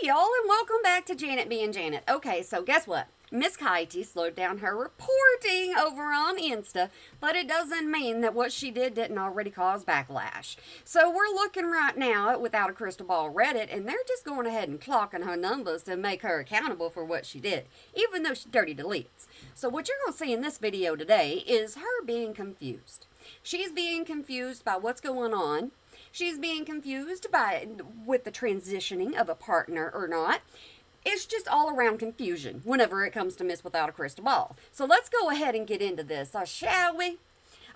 y'all, and welcome back to Janet being Janet. Okay, so guess what? Miss Kaiti slowed down her reporting over on Insta, but it doesn't mean that what she did didn't already cause backlash. So we're looking right now at Without a Crystal Ball Reddit, and they're just going ahead and clocking her numbers to make her accountable for what she did, even though she dirty deletes. So what you're going to see in this video today is her being confused. She's being confused by what's going on. She's being confused with the transitioning of a partner or not. It's just all around confusion whenever it comes to Miss Without a Crystal Ball. So let's go ahead and get into this, shall we?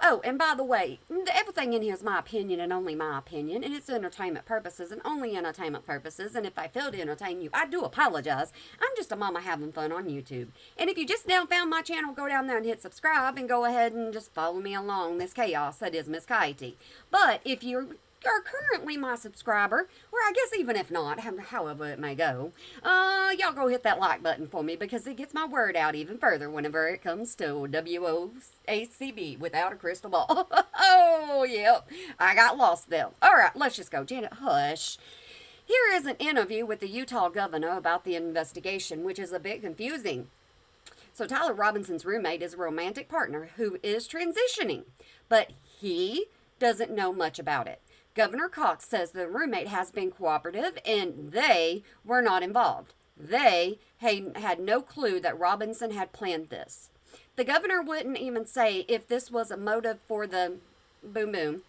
Oh, and by the way, everything in here is my opinion and only my opinion, and it's entertainment purposes and only entertainment purposes, and if I fail to entertain you, I do apologize. I'm just a mama having fun on YouTube. And if you just now found my channel, go down there and hit subscribe and go ahead and just follow me along this chaos that is Miss Kaiti. But if you're currently my subscriber, or I guess even if not, however it may go, y'all go hit that like button for me because it gets my word out even further whenever it comes to WOACB, Without a Crystal Ball. Oh, yep, I got lost there. All right, let's just go. Janet, hush. Here is an interview with the Utah governor about the investigation, which is a bit confusing. So Tyler Robinson's roommate is a romantic partner who is transitioning, but he doesn't know much about it. Governor Cox says the roommate has been cooperative and they were not involved. They had no clue that Robinson had planned this. The governor wouldn't even say if this was a motive for the boom boom.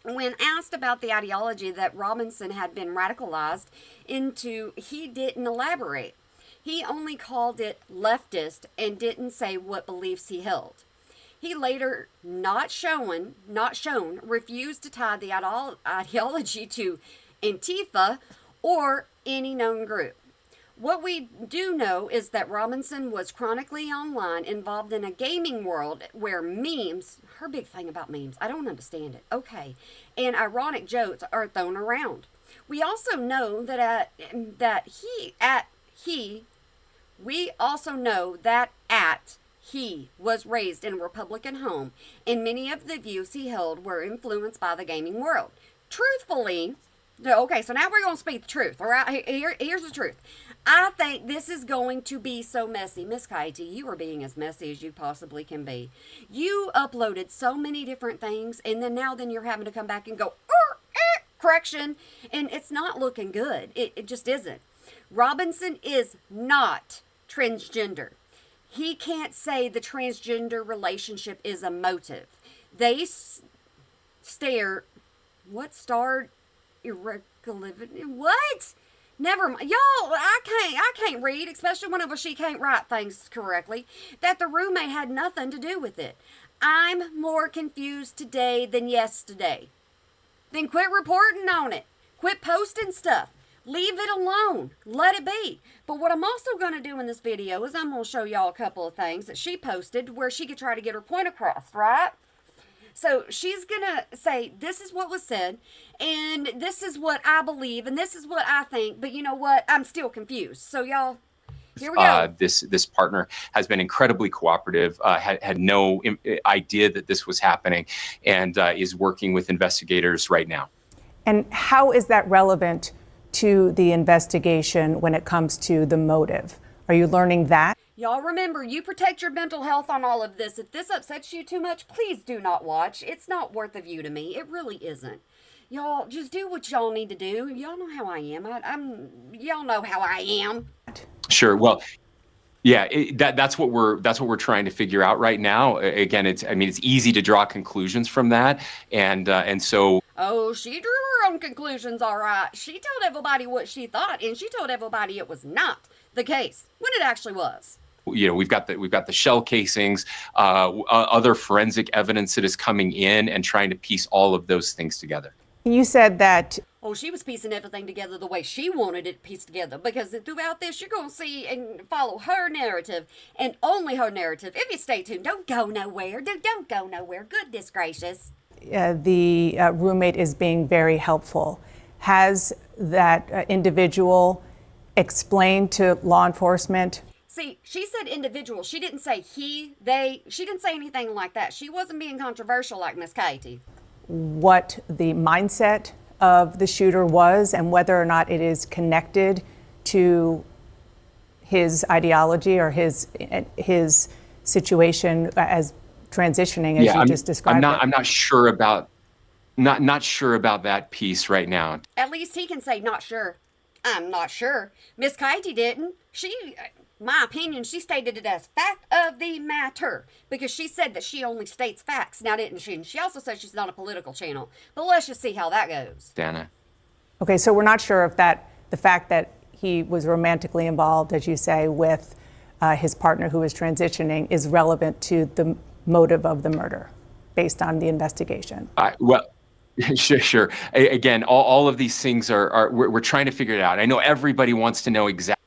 When asked about the ideology that Robinson had been radicalized into, he didn't elaborate. He only called it leftist and didn't say what beliefs he held. He later, not shown, refused to tie the ideology to Antifa or any known group. What we do know is that Robinson was chronically online, involved in a gaming world where memes, her big thing about memes, I don't understand it, okay, and ironic jokes are thrown around. We also know that he was raised in a Republican home, and many of the views he held were influenced by the gaming world. Truthfully, okay, so now we're going to speak the truth, all right? Here's the truth. I think this is going to be so messy. Miss Kaiti, you are being as messy as you possibly can be. You uploaded so many different things, and then you're having to come back and go, correction, and it's not looking good. It just isn't. Robinson is not transgender. He can't say the transgender relationship is a motive. They starred irregularity. What? Never mind. Y'all, I can't read, especially whenever she can't write things correctly. That the roommate had nothing to do with it. I'm more confused today than yesterday. Then quit reporting on it. Quit posting stuff. Leave it alone. Let it be. But what I'm also going to do in this video is I'm going to show y'all a couple of things that she posted where she could try to get her point across, right? So she's going to say, this is what was said, and this is what I believe, and this is what I think, but you know what? I'm still confused. So y'all, here we go. This partner has been incredibly cooperative, had no idea that this was happening, and is working with investigators right now. And how is that relevant to the investigation when it comes to the motive? Are you learning that? Y'all remember, you protect your mental health on all of this. If this upsets you too much, please do not watch. It's not worth a view to me. It really isn't. Y'all just do what y'all need to do. Y'all know how I am. Y'all know how I am. Sure. Well, yeah, that's what we're trying to figure out right now. Again, it's easy to draw conclusions from that, and so. Oh, she drew her own conclusions, all right. She told everybody what she thought, and she told everybody it was not the case when it actually was. You know, we've got the shell casings, other forensic evidence that is coming in, and trying to piece all of those things together. You said that. Oh, she was piecing everything together the way she wanted it pieced together, because throughout this, you're going to see and follow her narrative, and only her narrative. If you stay tuned, don't go nowhere. Don't go nowhere. Goodness gracious. The roommate is being very helpful. Has that individual explained to law enforcement? See, she said individual. She didn't say he, they. She didn't say anything like that. She wasn't being controversial like Miss Kaiti. What the mindset of the shooter was and whether or not it is connected to his ideology or his situation as transitioning, as you just described? I'm not sure about not sure about that piece right now. At least he can say not sure. I'm not sure. Miss Katie didn't. My opinion, she stated it as fact of the matter because she said that she only states facts. Now, didn't she? And she also said she's not a political channel. But let's just see how that goes. Dana. Okay, so we're not sure if the fact that he was romantically involved, as you say, with his partner who was transitioning is relevant to the motive of the murder based on the investigation. Well, sure. Again, all of these things we're trying to figure it out. I know everybody wants to know exactly.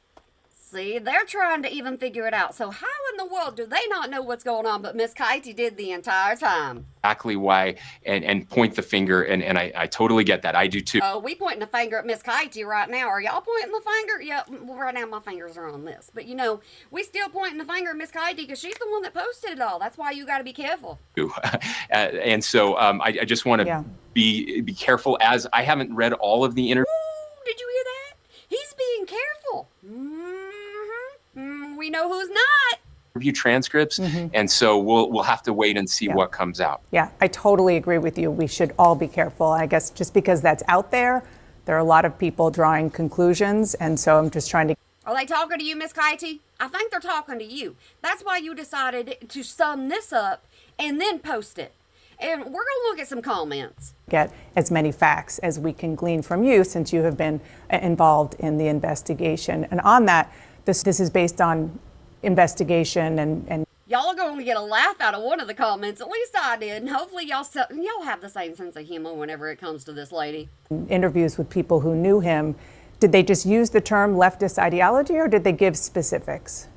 See, they're trying to even figure it out. So how in the world do they not know what's going on? But Miss Katie did the entire time. Exactly why, and point the finger, and I totally get that. I do too. Oh, we pointing the finger at Miss Katie right now. Are y'all pointing the finger? Yeah, well, right now my fingers are on this. But, we still pointing the finger at Miss Katie because she's the one that posted it all. That's why you got to be careful. And so I just want to be careful, as I haven't read all of the interviews. Did you hear that? He's being careful. We know who's not. Review transcripts, and so we'll have to wait and see what comes out. Yeah, I totally agree with you. We should all be careful. I guess just because that's out there are a lot of people drawing conclusions, and so I'm just trying to. Are they talking to you, Miss Katie? I think they're talking to you. That's why you decided to sum this up and then post it. And we're going to look at some comments. Get as many facts as we can glean from you, since you have been involved in the investigation. And on that, this is based on investigation and y'all are going to get a laugh out of one of the comments. At least I did. And hopefully y'all have the same sense of humor whenever it comes to this lady. Interviews with people who knew him. Did they just use the term leftist ideology, or did they give specifics?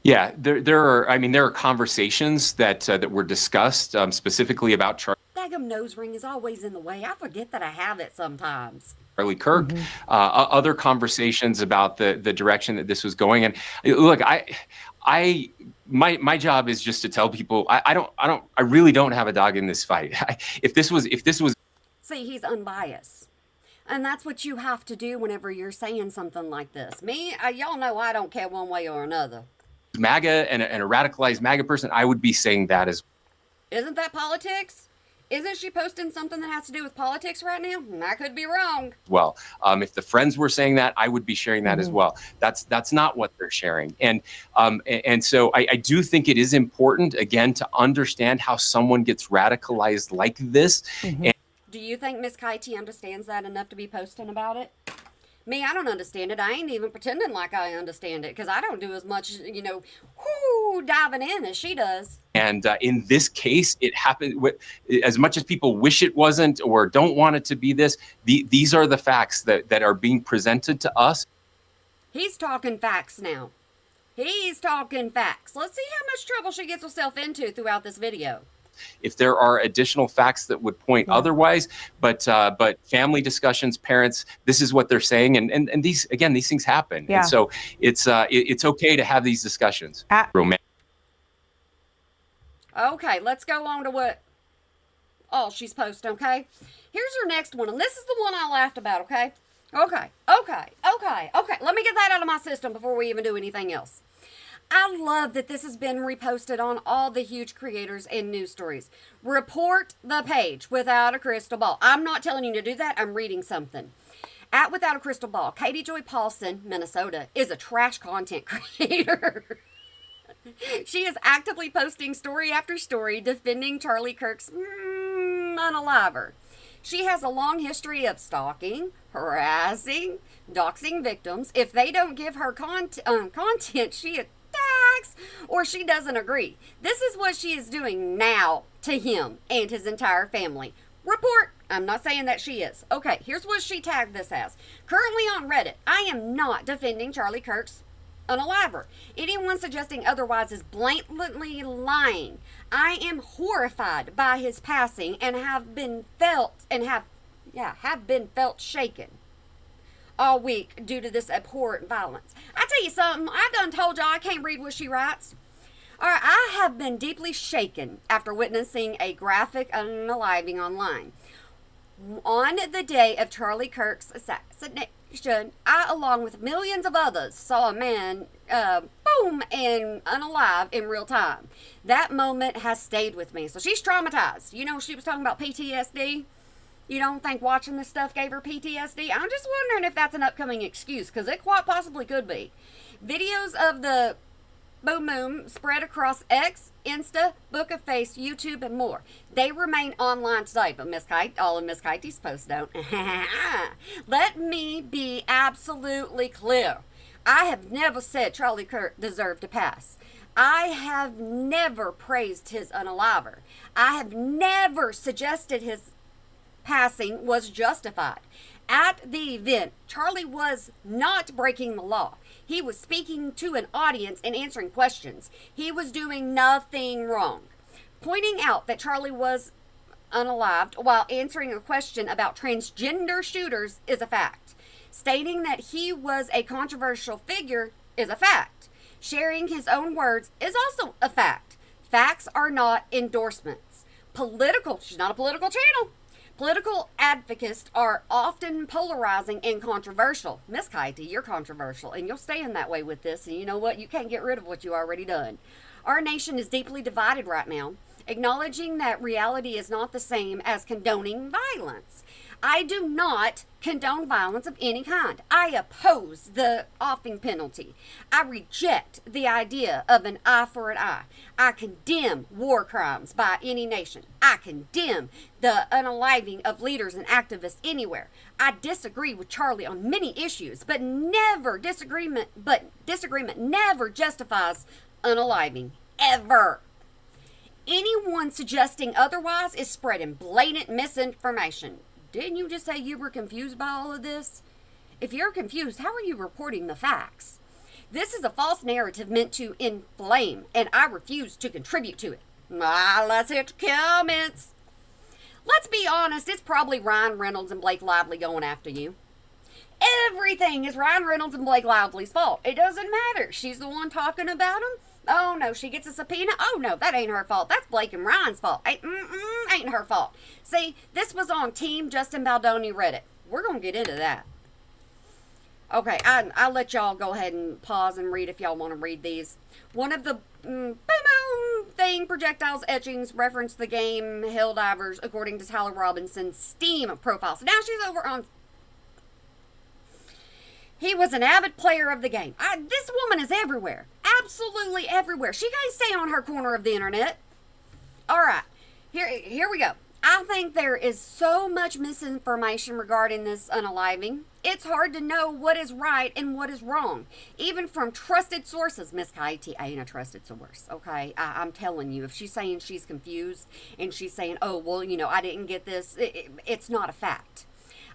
Yeah, there are conversations that were discussed specifically about Daggum nose ring is always in the way. I forget that I have it sometimes. Charlie Kirk, other conversations about the direction that this was going. And look, my job is just to tell people I really don't have a dog in this fight. If this was See, he's unbiased. And that's what you have to do whenever you're saying something like this. Me, y'all know I don't care one way or another. MAGA and a radicalized MAGA person, I would be saying that as well. Isn't that politics? Isn't she posting something that has to do with politics right now? I could be wrong. Well, if the friends were saying that, I would be sharing that as well. That's not what they're sharing. And so I do think it is important, again, to understand how someone gets radicalized like this. And do you think Miss Katie understands that enough to be posting about it? Me, I don't understand it. I ain't even pretending like I understand it because I don't do as much, diving in as she does. And in this case, it happened as much as people wish it wasn't or don't want it to be this. These are the facts that are being presented to us. He's talking facts now. He's talking facts. Let's see how much trouble she gets herself into throughout this video. If there are additional facts that would point otherwise, but family discussions, parents, this is what they're saying, and these things happen, and so it's okay to have these discussions. Okay, let's go on to what she's posting. Okay, here's her next one, and this is the one I laughed about. Okay. Let me get that out of my system before we even do anything else. I love that this has been reposted on all the huge creators and news stories. Report the page Without a Crystal Ball. I'm not telling you to do that. I'm reading something. At Without a Crystal Ball, Katie Joy Paulson, Minnesota, is a trash content creator. She is actively posting story after story defending Charlie Kirk's unaliver. She has a long history of stalking, harassing, doxing victims. If they don't give her content, she attacks or she doesn't agree. This is what she is doing now to him and his entire family. Report. I'm not saying that she is. Okay, here's what she tagged this as. Currently on Reddit, I am not defending Charlie Kirk's unaliver. Anyone suggesting otherwise is blatantly lying. I am horrified by his passing and have been felt shaken all week due to this abhorrent violence. I tell you something, I done told y'all I can't read what she writes. All right, I have been deeply shaken after witnessing a graphic unaliving online. On the day of Charlie Kirk's should. I, along with millions of others, saw a man, boom, and unalive in real time. That moment has stayed with me. So she's traumatized. You know, she was talking about PTSD. You don't think watching this stuff gave her PTSD? I'm just wondering if that's an upcoming excuse, because it quite possibly could be. Videos of the boom boom spread across X, Insta, Book of Face, YouTube, and more. They remain online today, but all of Miss Kitey's posts don't. Let me be absolutely clear. I have never said Charlie Kirk deserved to pass. I have never praised his unaliver. I have never suggested his passing was justified. At the event, Charlie was not breaking the law. He was speaking to an audience and answering questions. He was doing nothing wrong. Pointing out that Charlie was unalived while answering a question about transgender shooters is a fact. Stating that he was a controversial figure is a fact. Sharing his own words is also a fact. Facts are not endorsements. She's not a political channel. Political advocates are often polarizing and controversial. Miss Kitey, you're controversial, and you'll stay in that way with this, and you know what? You can't get rid of what you already done. Our nation is deeply divided right now, acknowledging that reality is not the same as condoning violence. I do not condone violence of any kind. I oppose the offing penalty. I reject the idea of an eye for an eye. I condemn war crimes by any nation. I condemn the unaliving of leaders and activists anywhere. I disagree with Charlie on many issues, but disagreement never justifies unaliving. Ever. Anyone suggesting otherwise is spreading blatant misinformation. Didn't you just say you were confused by all of this? If you're confused, how are you reporting the facts? This is a false narrative meant to inflame, and I refuse to contribute to it. Let's hit the comments. Let's be honest, it's probably Ryan Reynolds and Blake Lively going after you. Everything is Ryan Reynolds and Blake Lively's fault. It doesn't matter. She's the one talking about him. Oh no, she gets a subpoena. Oh no, that ain't her fault. That's Blake and Ryan's fault. Ain't her fault. See, this was on Team Justin Baldoni Reddit. We're gonna get into that. Okay, I'll let y'all go ahead and pause and read if y'all want to read these. One of the boom thing projectiles etchings reference the game Helldivers, according to Tyler Robinson's Steam profile. So now she's over on. He was an avid player of the game. This woman is everywhere. Absolutely everywhere. She can't stay on her corner of the internet. All right. Here we go. I think there is so much misinformation regarding this unaliving. It's hard to know what is right and what is wrong. Even from trusted sources. Miss Kitey ain't a trusted source, okay? I'm telling you, if she's saying she's confused and she's saying, oh, well, I didn't get this, it's not a fact.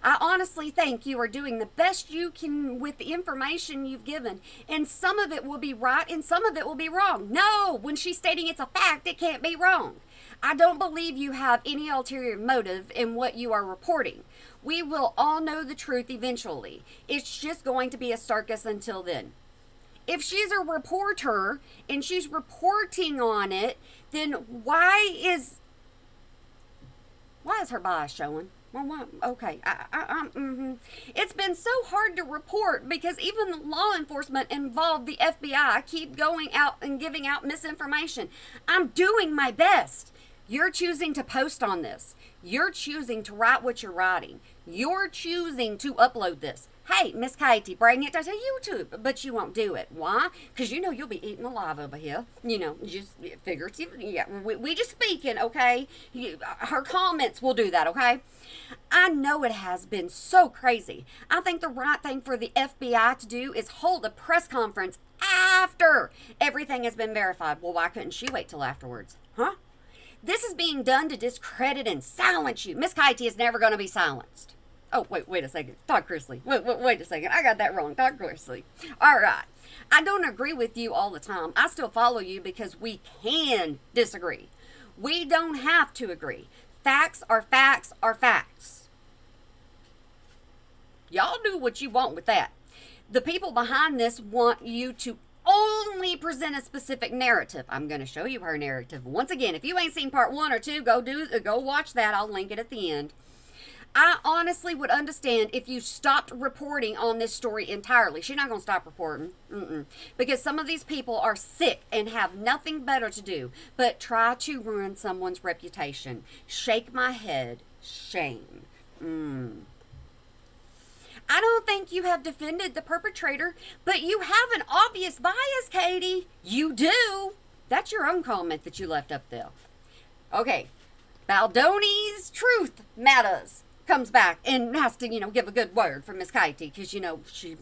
I honestly think you are doing the best you can with the information you've given, and some of it will be right and some of it will be wrong. No, when she's stating it's a fact, it can't be wrong. I don't believe you have any ulterior motive in what you are reporting. We will all know the truth eventually. It's just going to be a circus until then. If she's a reporter and she's reporting on it, then why is her bias showing? Well, okay. It's been so hard to report because even law enforcement involved, the FBI, keep going out and giving out misinformation. I'm doing my best. You're choosing to post on this. You're choosing to write what you're writing. You're choosing to upload this. Hey, Miss Kitey, bring it to YouTube, but you won't do it. Why? Because you'll be eaten alive over here. Just figuratively. Yeah, we just speaking, okay? Her comments will do that, okay? I know it has been so crazy. I think the right thing for the FBI to do is hold a press conference after everything has been verified. Well, why couldn't she wait till afterwards? Huh? This is being done to discredit and silence you. Miss Kitey is never going to be silenced. Oh, wait a second. Todd Chrisley. Wait a second. I got that wrong. Todd Chrisley. All right. I don't agree with you all the time. I still follow you because we can disagree. We don't have to agree. Facts are facts are facts. Y'all do what you want with that. The people behind this want you to only present a specific narrative. I'm going to show you her narrative. Once again, if you ain't seen part 1 or 2, go watch that. I'll link it at the end. I honestly would understand if you stopped reporting on this story entirely. She's not going to stop reporting. Because some of these people are sick and have nothing better to do but try to ruin someone's reputation. Shake my head. Shame. I don't think you have defended the perpetrator, but you have an obvious bias, Katie. You do. That's your own comment that you left up there. Okay. Baldoni's Truth Matters comes back and has to, give a good word for Miss Katie because,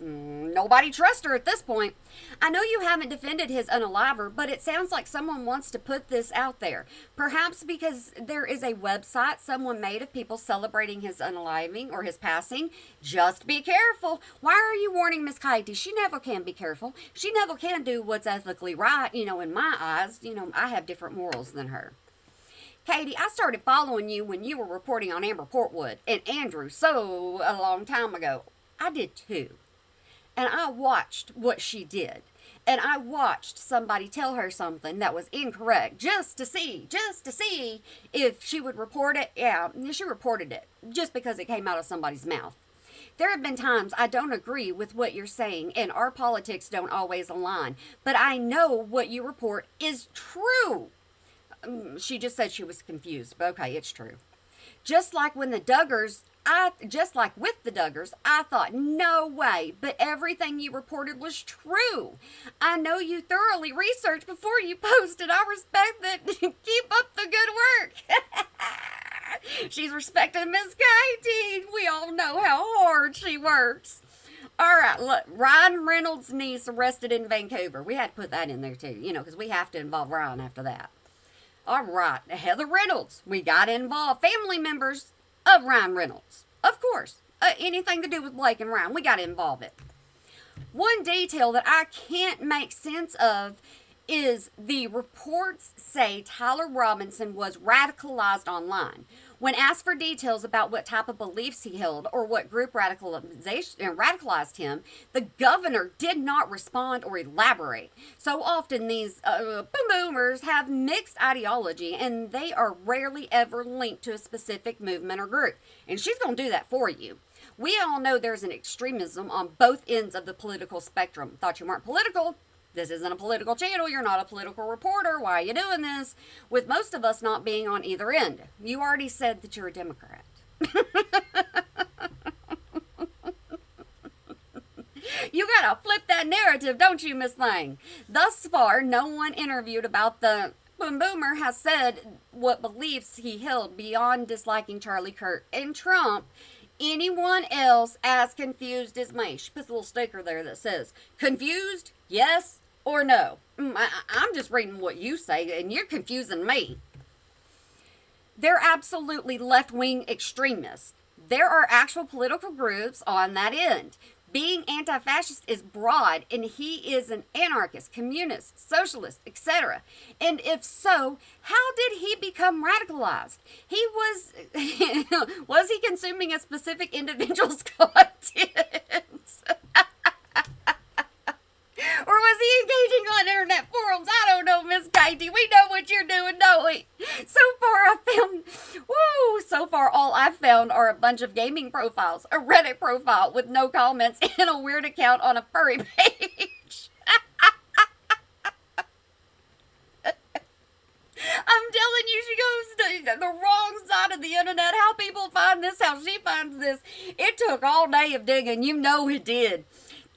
nobody trusts her at this point. I know you haven't defended his unaliver, but it sounds like someone wants to put this out there. Perhaps because there is a website someone made of people celebrating his unaliving or his passing. Just be careful. Why are you warning Miss Katie? She never can be careful. She never can do what's ethically right. In my eyes, I have different morals than her. Katie, I started following you when you were reporting on Amber Portwood and Andrew a long time ago. I did too. And I watched what she did. And I watched somebody tell her something that was incorrect just to see if she would report it. Yeah, she reported it just because it came out of somebody's mouth. There have been times I don't agree with what you're saying and our politics don't always align. But I know what you report is true. She just said she was confused, but okay, it's true. Just like with the Duggars, I thought, no way, but everything you reported was true. I know you thoroughly researched before you posted. I respect that. Keep up the good work. She's respecting Miss Katie. We all know how hard she works. All right, look, Ryan Reynolds' niece arrested in Vancouver. We had to put that in there too, because we have to involve Ryan after that. All right, Heather Reynolds. We got to involve family members of Ryan Reynolds. Of course, anything to do with Blake and Ryan, we got to involve it. One detail that I can't make sense of is the reports say Tyler Robinson was radicalized online. When asked for details about what type of beliefs he held or what group radicalized him, the governor did not respond or elaborate. So often these boomers have mixed ideology and they are rarely ever linked to a specific movement or group. And she's going to do that for you. We all know there's an extremism on both ends of the political spectrum. Thought you weren't political? This isn't a political channel. You're not a political reporter. Why are you doing this? With most of us not being on either end. You already said that you're a Democrat. You gotta flip that narrative, don't you, Miss Lang? Thus far, no one interviewed about the boomer has said what beliefs he held beyond disliking Charlie Kirk and Trump. Anyone else as confused as me? She puts a little sticker there that says, confused? Yes or no? I'm just reading what you say, and you're confusing me. They're absolutely left-wing extremists. There are actual political groups on that end. Being anti-fascist is broad, and he is an anarchist, communist, socialist, etc. And if so, how did he become radicalized? He was he consuming a specific individual's content? Or was he engaging on internet forums? I don't know, Miss Katie. We know what you're doing, don't we? So far all I've found are a bunch of gaming profiles, a Reddit profile with no comments, and a weird account on a furry page. I'm telling you, she goes to the wrong side of the internet. How people find this, how she finds this. It took all day of digging. You know it did.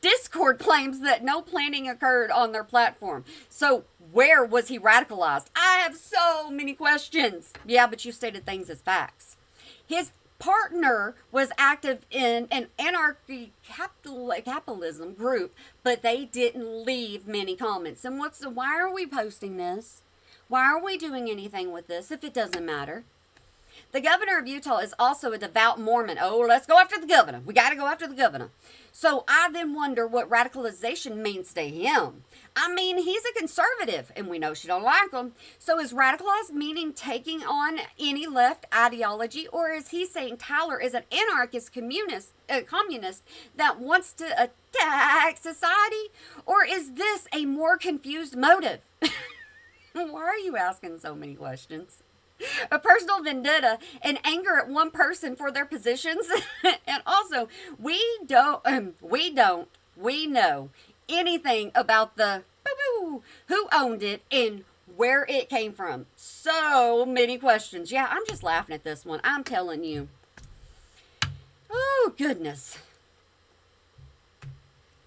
Discord claims that no planning occurred on their platform. So where was he radicalized? I have so many questions. Yeah, but you stated things as facts. His partner was active in an anarcho-capitalism group, but they didn't leave many comments. And why are we posting this? Why are we doing anything with this if it doesn't matter? The governor of Utah is also a devout Mormon. Oh, let's go after the governor. We got to go after the governor. So I then wonder what radicalization means to him. I mean, he's a conservative, and we know she don't like him. So is radicalized meaning taking on any left ideology, or is he saying Tyler is an anarchist communist that wants to attack society? Or is this a more confused motive? Why are you asking so many questions? a personal vendetta and anger at one person for their positions. And also, we know anything about the who owned it and where it came from. So many questions. Yeah, I'm just laughing at this one. I'm telling you. Oh, goodness.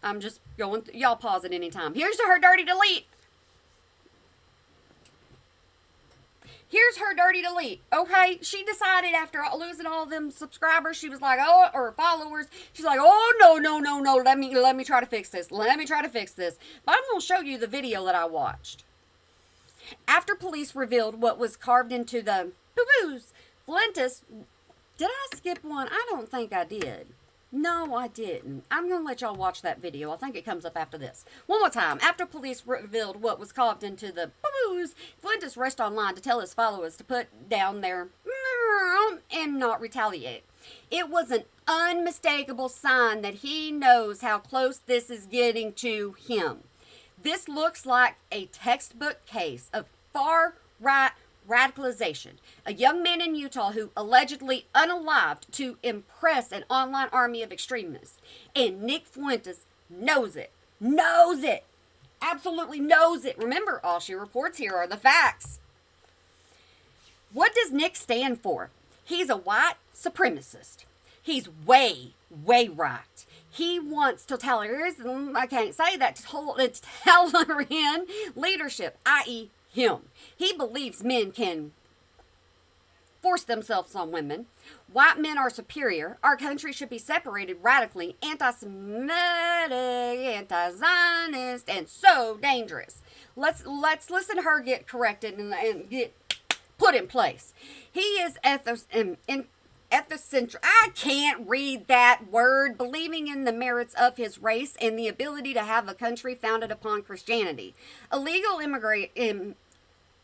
I'm just going y'all pause at any time. Here's her dirty delete. Here's her dirty delete. Okay, she decided after losing all them subscribers, she was like, oh, or followers, she's like, oh, no. Let me try to fix this. Let me try to fix this. But I'm going to show you the video that I watched. After police revealed what was carved into the boo-boos, Flintus, did I skip one? I don't think I did. No, I didn't. I'm going to let y'all watch that video. I think it comes up after this. One more time. After police revealed what was carved into the boo-boos, Flintus rushed online to tell his followers to put down their and not retaliate. It was an unmistakable sign that he knows how close this is getting to him. This looks like a textbook case of far-right radicalization. A young man in Utah who allegedly unalived to impress an online army of extremists. And Nick Fuentes knows it. Knows it. Absolutely knows it. Remember, all she reports here are the facts. What does Nick stand for? He's a white supremacist. He's way right. He wants totalitarianism, I can't say that, totalitarian leadership, i.e. him. He believes men can force themselves on women. White men are superior. Our country should be separated radically. Anti-Semitic, anti-Zionist, and so dangerous. Let's listen to her get corrected and get put in place. He is ethnocentric. I can't read that word. Believing in the merits of his race and the ability to have a country founded upon Christianity.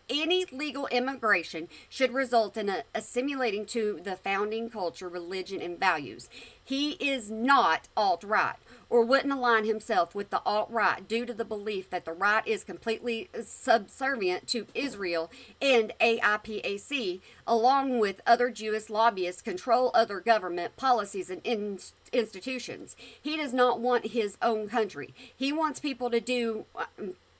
Any legal immigration should result in assimilating to the founding culture, religion, and values. He is not alt-right, or wouldn't align himself with the alt-right due to the belief that the right is completely subservient to Israel and AIPAC, along with other Jewish lobbyists, control other government policies and institutions. He does not want his own country. He wants people to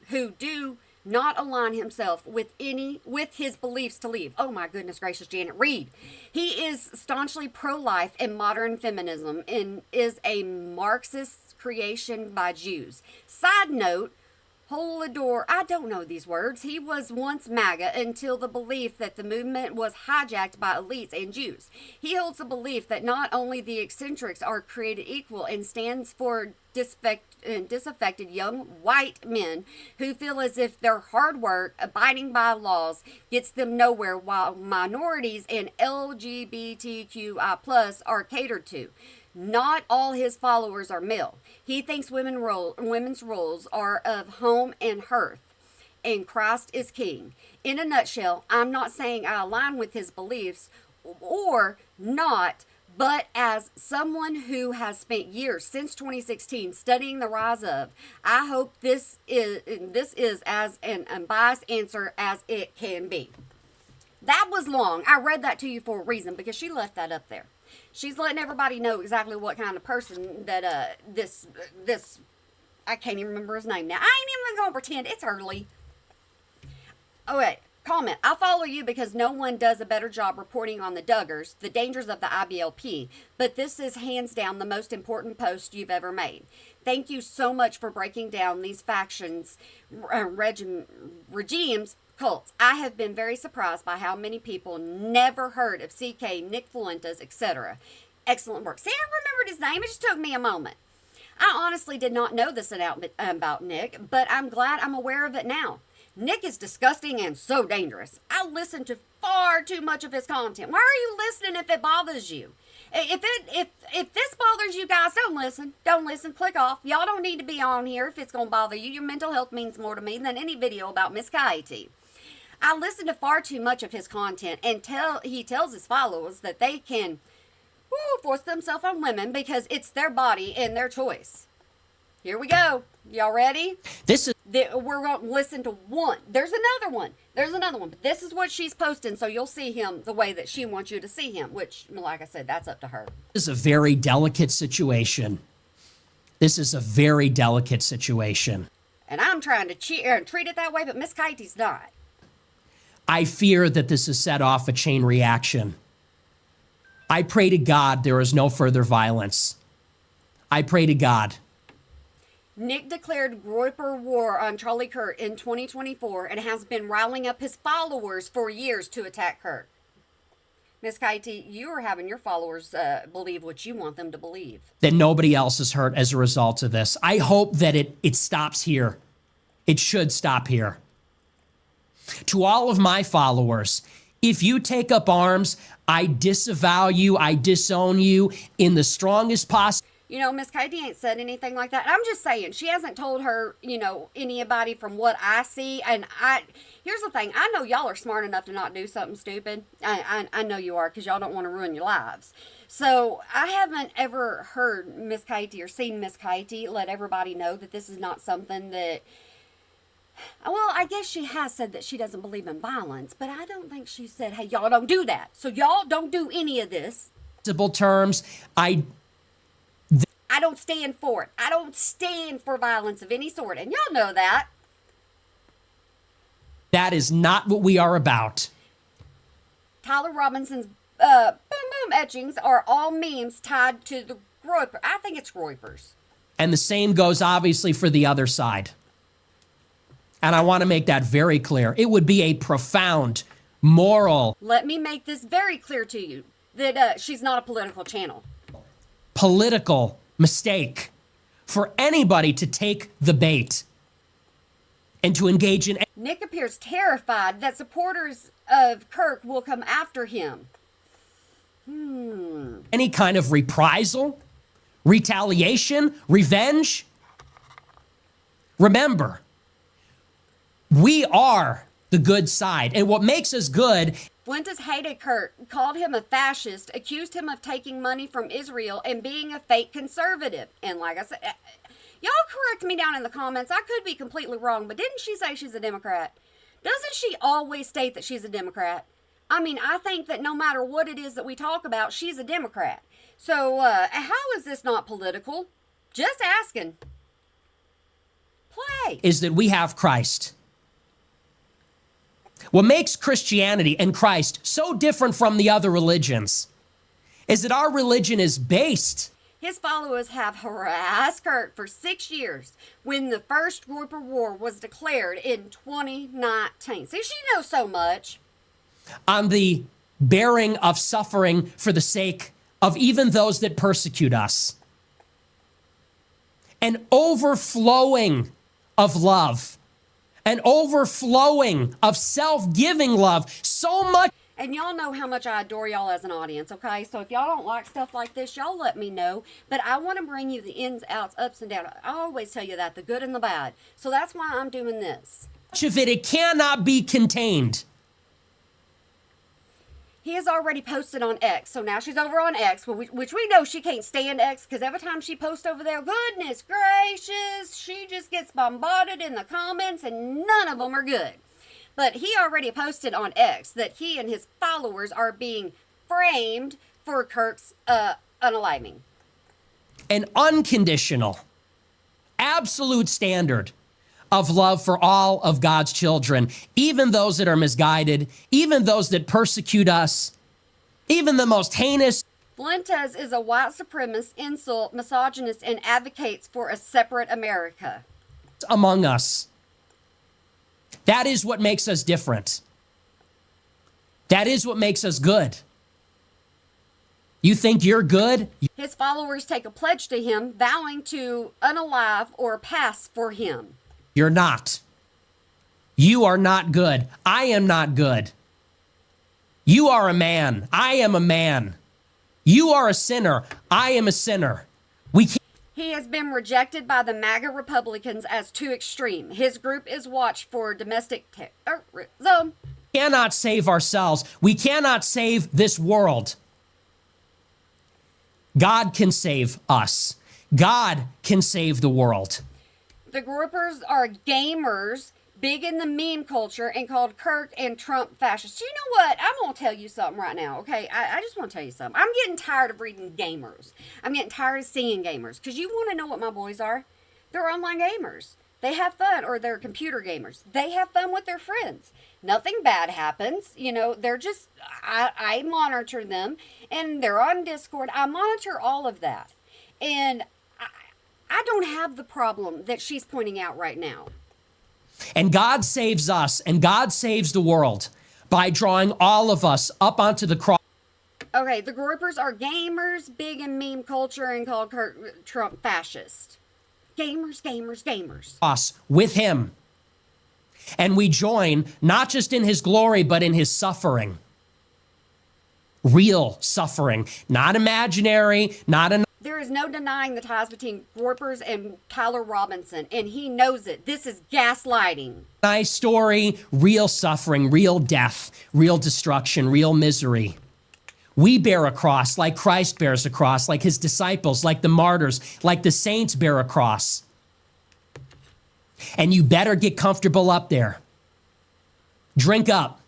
who do not align himself with his beliefs to leave. Oh my goodness gracious, Janet, read. He is staunchly pro-life and modern feminism and is a Marxist creation by Jews. Side note, Holidor, I don't know these words. He was once MAGA until the belief that the movement was hijacked by elites and Jews. He holds the belief that not only the eccentrics are created equal and stands for disaffected young white men who feel as if their hard work, abiding by laws, gets them nowhere, while minorities and LGBTQI+ are catered to. Not all his followers are male. He thinks women's roles are of home and hearth, and Christ is king. In a nutshell, I'm not saying I align with his beliefs or not, but as someone who has spent years since 2016 studying the rise of, I hope this is as an unbiased answer as it can be. That was long. I read that to you for a reason because she left that up there. She's letting everybody know exactly what kind of person that this I can't even remember his name now. I ain't even gonna pretend. It's early. Okay, comment. I follow you because no one does a better job reporting on the Duggars, the dangers of the IBLP, but this is hands down the most important post you've ever made. Thank you so much for breaking down these factions, regimes, cults. I have been very surprised by how many people never heard of CK, Nick Fuentes, etc. Excellent work. See, I remembered his name. It just took me a moment. I honestly did not know this about Nick, but I'm glad I'm aware of it now. Nick is disgusting and so dangerous. I listen to far too much of his content. Why are you listening if it bothers you? If this bothers you guys, don't listen. Don't listen. Click off. Y'all don't need to be on here if it's going to bother you. Your mental health means more to me than any video about Miss Katie. I listen to far too much of his content, and he tells his followers that they can force themselves on women because it's their body and their choice. Here we go. Y'all ready? This is We're going to listen to one. There's another one. But this is what she's posting, so you'll see him the way that she wants you to see him, which, like I said, that's up to her. a very delicate situation. This is a very delicate situation. And I'm trying to treat it that way, but Miss Kitey's not. I fear that this has set off a chain reaction. I pray to God there is no further violence. I pray to God. Nick declared Groyper war on Charlie Kirk in 2024 and has been riling up his followers for years to attack Kirk. Miss Kitey, you are having your followers believe what you want them to believe. That nobody else is hurt as a result of this. I hope that it stops here. It should stop here. To all of my followers, if you take up arms, I disavow you, I disown you in the strongest possible. You know, Miss Kitey ain't said anything like that. I'm just saying, she hasn't told her, anybody from what I see. And here's the thing. I know y'all are smart enough to not do something stupid. I know you are, because y'all don't want to ruin your lives. So I haven't ever heard Miss Kitey or seen Miss Kitey let everybody know that this is not something that... Well, I guess she has said that she doesn't believe in violence, but I don't think she said, hey, y'all don't do that. So y'all don't do any of this. Terms, I don't stand for it. I don't stand for violence of any sort. And y'all know that. That is not what we are about. Tyler Robinson's boom boom etchings are all memes tied to the Groyper. I think it's Groypers. And the same goes obviously for the other side. And I want to make that very clear. It would be a profound moral. Let me make this very clear to you that she's not a political channel. Political mistake for anybody to take the bait and to engage in. Nick appears terrified that supporters of Kirk will come after him. Any kind of reprisal, retaliation, revenge. Remember, we are the good side. And what makes us good... Fuentes hated Kirk, called him a fascist, accused him of taking money from Israel and being a fake conservative. And like I said, y'all correct me down in the comments. I could be completely wrong, but didn't she say she's a Democrat? Doesn't she always state that she's a Democrat? I mean, I think that no matter what it is that we talk about, she's a Democrat. So how is this not political? Just asking. Play. Is that we have Christ. What makes Christianity and Christ so different from the other religions is that our religion is based. His followers have harassed Kirk for 6 years when the first Groyper War was declared in 2019. See, she knows so much. On the bearing of suffering for the sake of even those that persecute us. An overflowing of love. An overflowing of self-giving love. So much. And y'all know how much I adore y'all as an audience, okay? So if y'all don't like stuff like this, y'all let me know. But I want to bring you the ins, outs, ups, and downs. I always tell you that, the good and the bad. So that's why I'm doing this. Much of it cannot be contained. He has already posted on X, so now she's over on X, which we know she can't stand X, because every time she posts over there, goodness gracious, she just gets bombarded in the comments, and none of them are good. But he already posted on X that he and his followers are being framed for Kirk's unaliving. An unconditional, absolute standard of love for all of God's children, even those that are misguided, even those that persecute us, even the most heinous. Fuentes is a white supremacist, insult, misogynist, and advocates for a separate America. Among us. That is what makes us different. That is what makes us good. You think you're good? His followers take a pledge to him, vowing to unalive or pass for him. You're not. You are not good. I am not good. You are a man. I am a man. You are a sinner. I am a sinner. We can't. He has been rejected by the MAGA Republicans as too extreme. His group is watched for domestic terrorism. We cannot save ourselves. We cannot save this world. God can save us. God can save the world. The groupers are gamers, big in the meme culture, and called Kirk and Trump fascists. You know what? I'm going to tell you something right now, okay? I just want to tell you something. I'm getting tired of reading gamers. I'm getting tired of seeing gamers. Because you want to know what my boys are? They're online gamers. They have fun, or they're computer gamers. They have fun with their friends. Nothing bad happens. You know, they're just, I monitor them, and they're on Discord. I monitor all of that. And I don't have the problem that she's pointing out right now. And God saves us, and God saves the world by drawing all of us up onto the cross. Okay, the groupers are gamers, big in meme culture, and called Trump fascist. Gamers, gamers, gamers. Us with him. And we join not just in his glory, but in his suffering. Real suffering, not imaginary, not an. There is no denying the ties between groupers and Tyler Robinson, and he knows it. This is gaslighting. Nice story, real suffering, real death, real destruction, real misery. We bear a cross like Christ bears a cross, like his disciples, like the martyrs, like the saints bear a cross. And you better get comfortable up there. Drink up.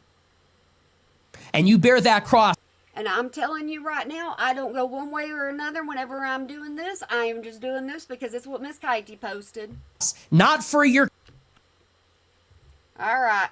And you bear that cross. And I'm telling you right now, I don't go one way or another whenever I'm doing this. I am just doing this because it's what Miss Katie posted. Not for your. All right.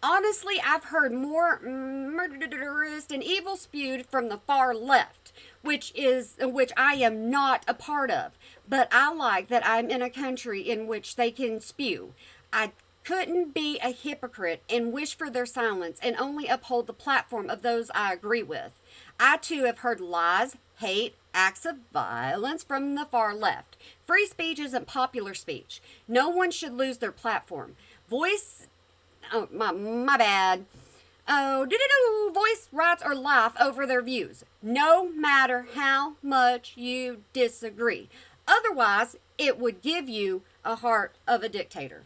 Honestly, I've heard more murderous and evil spewed from the far left, which I am not a part of. But I like that I'm in a country in which they can spew. I couldn't be a hypocrite and wish for their silence and only uphold the platform of those I agree with. I too have heard lies, hate, acts of violence from the far left. Free speech isn't popular speech. No one should lose their platform. Voice rights, or life over their views, no matter how much you disagree. Otherwise, it would give you a heart of a dictator.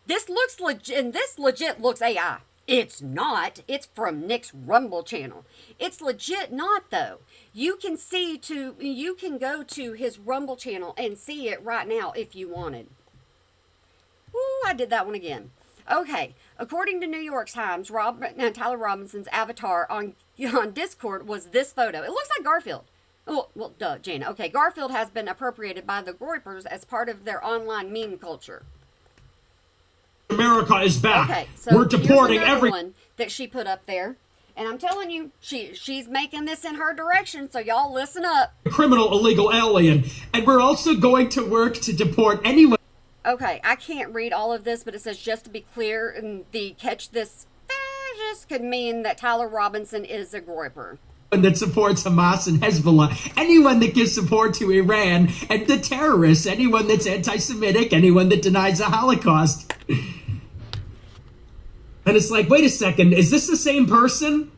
This looks legit, and this legit looks AI. It's not. It's from Nick's Rumble channel. It's legit not, though. You can go to his Rumble channel and see it right now if you wanted. Ooh, I did that one again. Okay, according to New York Times, Tyler Robinson's avatar on Discord was this photo. It looks like Garfield. Well, duh, Jana. Okay, Garfield has been appropriated by the groupers as part of their online meme culture. America is back. Okay, so we're deporting here's every one that she put up there. And I'm telling you, she's making this in her direction, so y'all listen up. criminal illegal alien. And we're also going to work to deport anyone Okay, I can't read all of this, but it says, just to be clear, and the catch this fascist could mean that Tyler Robinson is a grouper. that supports Hamas and Hezbollah, anyone that gives support to Iran and the terrorists, anyone that's anti-Semitic, anyone that denies the Holocaust. And it's like, wait a second, is this the same person?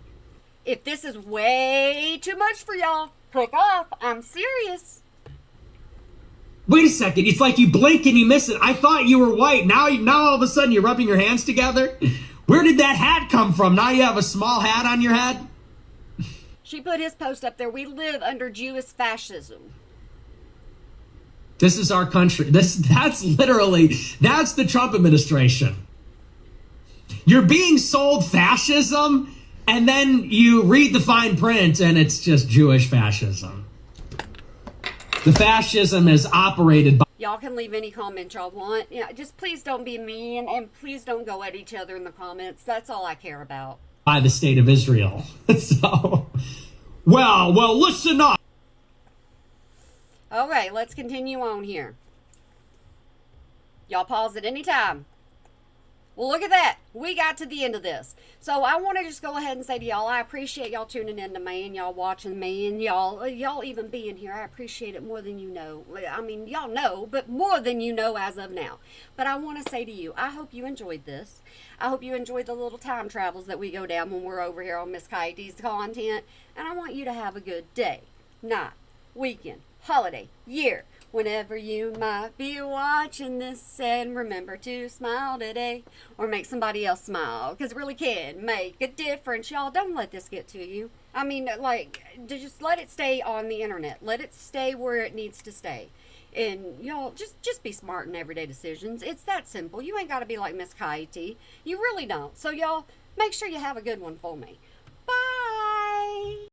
If this is way too much for y'all, click off. I'm serious. Wait a second, it's like you blink and you miss it. I thought you were white. Now all of a sudden you're rubbing your hands together? Where did that hat come from? Now you have a small hat on your head? She put his post up there. We live under Jewish fascism. This is our country. That's the Trump administration. You're being sold fascism, and then you read the fine print, and it's just Jewish fascism. The fascism is operated by... Y'all can leave any comment y'all want. Yeah, just please don't be mean, and please don't go at each other in the comments. That's all I care about. By the state of Israel. So, well, listen up. Okay, let's continue on here. Y'all pause at any time. Well, look at that. We got to the end of this. So I want to just go ahead and say to y'all, I appreciate y'all tuning in to me and y'all watching me and y'all even being here. I appreciate it more than you know. I mean, y'all know, but more than you know as of now. But I want to say to you, I hope you enjoyed this. I hope you enjoyed the little time travels that we go down when we're over here on Miss Katie's content. And I want you to have a good day, night, weekend, holiday, year, Whenever you might be watching this, and remember to smile today, or make somebody else smile, because it really can make a difference. Y'all, don't let this get to you. I mean, like, just let it stay on the internet. Let it stay where it needs to stay. And y'all, just be smart in everyday decisions. It's that simple. You ain't got to be like Miss Coyote. You really don't. So y'all, make sure you have a good one for me.